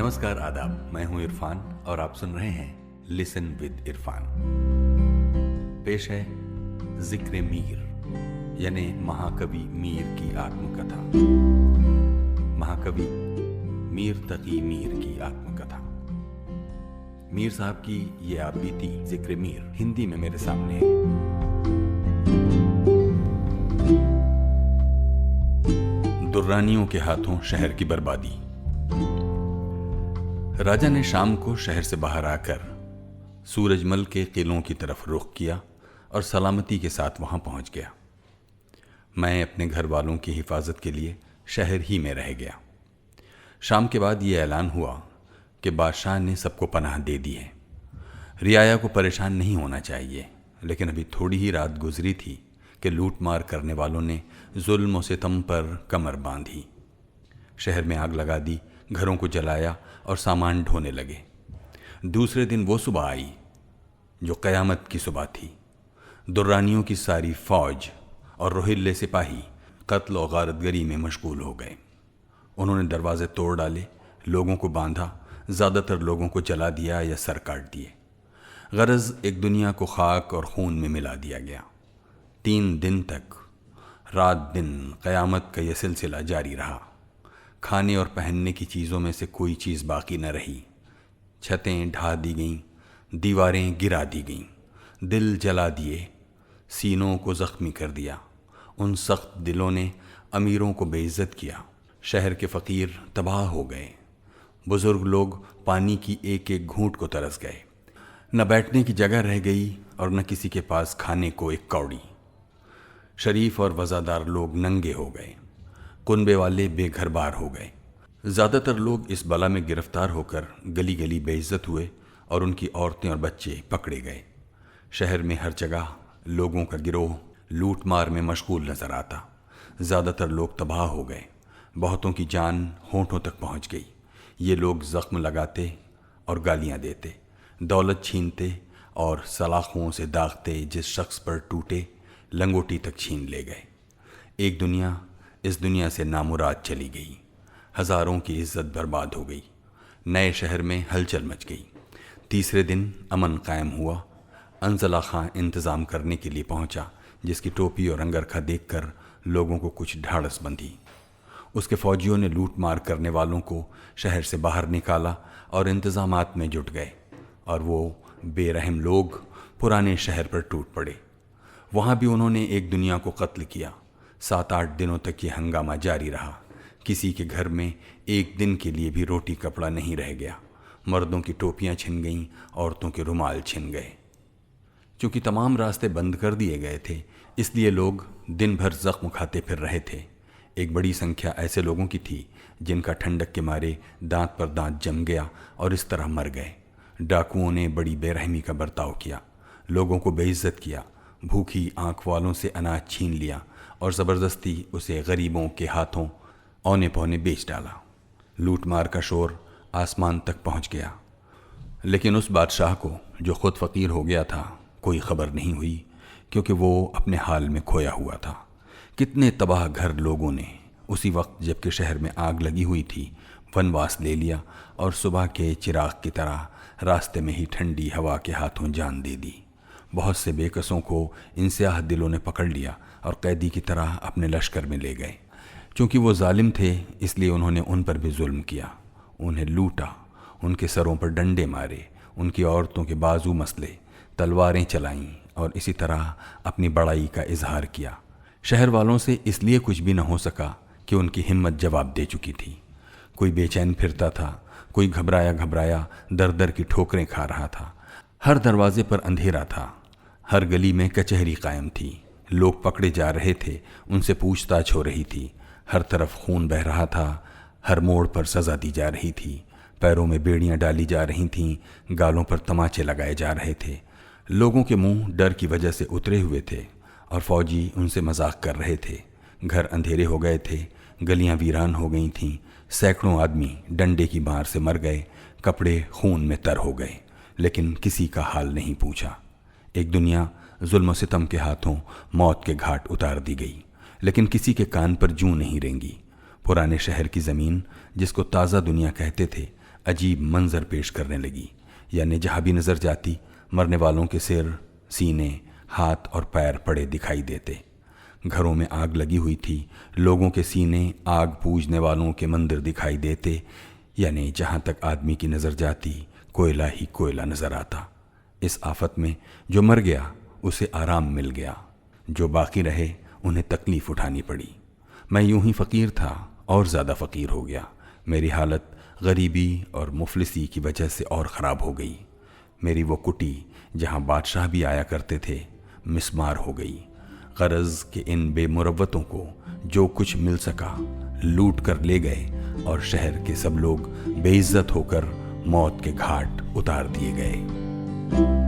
नमस्कार, आदाब। मैं हूं इरफान और आप सुन रहे हैं लिसन विद इरफान। पेश है जिक्र मीर यानी महाकवि मीर की आत्मकथा। महाकवि मीर तकी मीर की आत्मकथा। मीर साहब की ये आप बीती जिक्र मीर हिंदी में मेरे सामने है। दुर्रानियों के हाथों शहर की बर्बादी। राजा ने शाम को शहर से बाहर आकर सूरजमल के किलों की तरफ रुख किया और सलामती के साथ वहां पहुंच गया। मैं अपने घर वालों की हिफाजत के लिए शहर ही में रह गया। शाम के बाद ये ऐलान हुआ कि बादशाह ने सबको पनाह दे दी है। रियाया को परेशान नहीं होना चाहिए, लेकिन अभी थोड़ी ही रात गुजरी थी कि लूट मार करने वालों ने जुल्म और सितम पर कमर बांधी। शहर में आग लगा दी, घरों को जलाया और सामान ढोने लगे। दूसरे दिन वो सुबह आई जो क़यामत की सुबह थी। दुर्रानियों की सारी फौज और रोहिल्ले सिपाही कत्ल और गारतगरी में मशगूल हो गए। उन्होंने दरवाजे तोड़ डाले, लोगों को बांधा, ज़्यादातर लोगों को जला दिया या सर काट दिए। गरज एक दुनिया को खाक और खून में मिला दिया गया। 3 दिन तक रात दिन क़यामत का यह सिलसिला जारी रहा। खाने और पहनने की चीज़ों में से कोई चीज़ बाकी न रही। छतें ढा दी गईं, दीवारें गिरा दी गईं, दिल जला दिए, सीनों को ज़ख्मी कर दिया। उन सख्त दिलों ने अमीरों को बेइज्जत किया। शहर के फ़कीर तबाह हो गए। बुज़ुर्ग लोग पानी की एक एक घूंट को तरस गए। न बैठने की जगह रह गई और न किसी के पास खाने को एक कौड़ी। शरीफ और वज़ादार लोग नंगे हो गए। कुनबे वाले बेघर बार हो गए। ज़्यादातर लोग इस बला में गिरफ्तार होकर गली गली बेइज्जत हुए और उनकी औरतें और बच्चे पकड़े गए। शहर में हर जगह लोगों का गिरोह लूट मार में मशगूल नज़र आता। ज़्यादातर लोग तबाह हो गए। बहुतों की जान होंठों तक पहुंच गई। ये लोग ज़ख्म लगाते और गालियां देते, दौलत छीनते और सलाखों से दागते जिस शख्स पर टूटे लंगोटी तक छीन ले गए। एक दुनिया इस दुनिया से नामुराद चली गई। हज़ारों की इज्जत बर्बाद हो गई। नए शहर में हलचल मच गई। तीसरे दिन अमन कायम हुआ। अंजला खां इंतज़ाम करने के लिए पहुंचा, जिसकी टोपी और अंगरखा देखकर लोगों को कुछ ढाढ़स बंधी। उसके फौजियों ने लूट मार करने वालों को शहर से बाहर निकाला और इंतज़ामात में जुट गए, और वो बेरहम लोग पुराने शहर पर टूट पड़े। वहाँ भी उन्होंने एक दुनिया को कत्ल किया। 7-8 दिनों तक ये हंगामा जारी रहा। किसी के घर में एक दिन के लिए भी रोटी कपड़ा नहीं रह गया। मर्दों की टोपियां छिन गईं, औरतों के रुमाल छिन गए। चूँकि तमाम रास्ते बंद कर दिए गए थे, इसलिए लोग दिन भर जख्म खाते फिर रहे थे। एक बड़ी संख्या ऐसे लोगों की थी जिनका ठंडक के मारे दांत पर दांत जम गया और इस तरह मर गए। डाकुओं ने बड़ी बेरहमी का बर्ताव किया, लोगों को बेइज्जत किया, भूखी आंख वालों से अनाज छीन लिया और ज़बरदस्ती उसे गरीबों के हाथों औने पौने बेच डाला। लूट मार का शोर आसमान तक पहुंच गया, लेकिन उस बादशाह को जो खुद फ़कीर हो गया था कोई ख़बर नहीं हुई, क्योंकि वो अपने हाल में खोया हुआ था। कितने तबाह घर लोगों ने उसी वक्त जबकि शहर में आग लगी हुई थी वनवास ले लिया और सुबह के चिराग की तरह रास्ते में ही ठंडी हवा के हाथों जान दे दी। बहुत से बेकसों को इन स्याह दिलों ने पकड़ लिया और कैदी की तरह अपने लश्कर में ले गए। चूँकि वो जालिम थे, इसलिए उन्होंने उन पर भी जुल्म किया। उन्हें लूटा, उनके सरों पर डंडे मारे, उनकी औरतों के बाजू मसले, तलवारें चलाईं और इसी तरह अपनी बड़ाई का इजहार किया। शहर वालों से इसलिए कुछ भी न हो सका कि उनकी हिम्मत जवाब दे चुकी थी। कोई बेचैन फिरता था, कोई घबराया घबराया दर दर की ठोकरें खा रहा था। हर दरवाजे पर अंधेरा था। हर गली में कचहरी कायम थी। लोग पकड़े जा रहे थे, उनसे पूछताछ हो रही थी। हर तरफ खून बह रहा था। हर मोड़ पर सज़ा दी जा रही थी। पैरों में बेड़ियां डाली जा रही थीं, गालों पर तमाचे लगाए जा रहे थे। लोगों के मुंह डर की वजह से उतरे हुए थे और फौजी उनसे मजाक कर रहे थे। घर अंधेरे हो गए थे, गलियां वीरान हो गई थीं। सैकड़ों आदमी डंडे की मार से मर गए, कपड़े खून में तर हो गए, लेकिन किसी का हाल नहीं पूछा। एक दुनिया जुल्म सितम के हाथों मौत के घाट उतार दी गई, लेकिन किसी के कान पर जूं नहीं रेंगी। पुराने शहर की ज़मीन, जिसको ताज़ा दुनिया कहते थे, عجیب منظر پیش کرنے لگی، یعنی جہاں بھی نظر جاتی مرنے والوں کے سر، سینے، ہاتھ اور پیر پڑے دکھائی دیتے۔ گھروں میں آگ لگی ہوئی تھی، لوگوں کے سینے آگ پوجنے والوں کے مندر دکھائی دیتے، یعنی جہاں تک آدمی کی نظر جاتی کوئلہ ہی کوئلہ نظر آتا۔ اس آفت میں جو مر گیا اسے آرام مل گیا، جو باقی رہے انہیں تکلیف اٹھانی پڑی۔ میں یوں ہی فقیر تھا اور زیادہ فقیر ہو گیا۔ میری حالت غریبی اور مفلسی کی وجہ سے اور خراب ہو گئی۔ میری وہ کٹی جہاں بادشاہ بھی آیا کرتے تھے مسمار ہو گئی۔ غرض کہ ان بے مروتوں کو جو کچھ مل سکا لوٹ کر لے گئے اور شہر کے سب لوگ بے عزت ہو کر موت کے گھاٹ اتار دیے گئے۔